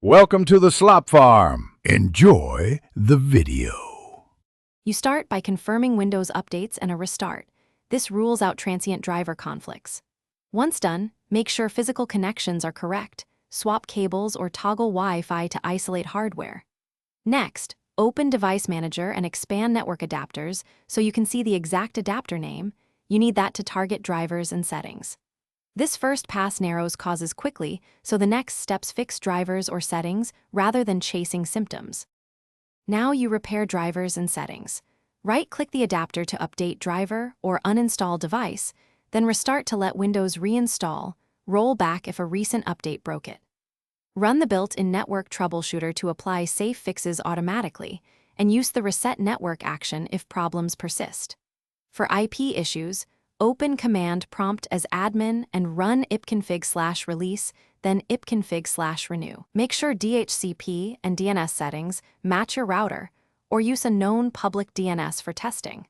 Welcome to the Slop Farm. Enjoy the video. You start by confirming Windows updates and a restart. This rules out transient driver conflicts. Once done, make sure physical connections are correct. Swap cables or toggle Wi-Fi to isolate hardware. Next, open Device Manager and expand network adapters so you can see the exact adapter name. You need that to target drivers and settings. This first pass narrows causes quickly, so the next steps fix drivers or settings rather than chasing symptoms. Now you repair drivers and settings. Right-click the adapter to update driver or uninstall device, then restart to let Windows reinstall, roll back if a recent update broke it. Run the built-in Network Troubleshooter to apply safe fixes automatically, and use the Reset Network action if problems persist. For IP issues, open command prompt as admin and run ipconfig/release, then ipconfig/renew. Make sure DHCP and DNS settings match your router, or use a known public DNS for testing.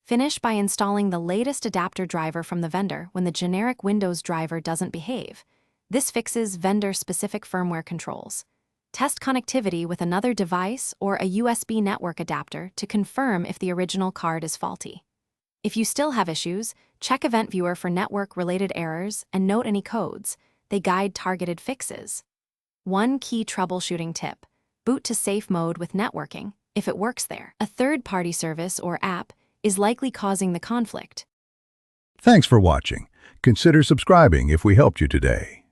Finish by installing the latest adapter driver from the vendor when the generic Windows driver doesn't behave. This fixes vendor-specific firmware controls. Test connectivity with another device or a USB network adapter to confirm if the original card is faulty. If you still have issues, check Event Viewer for network-related errors and note any codes. They guide targeted fixes. One key troubleshooting tip: boot to safe mode with networking, if it works there. A third-party service or app is likely causing the conflict. Thanks for watching. Consider subscribing if we helped you today.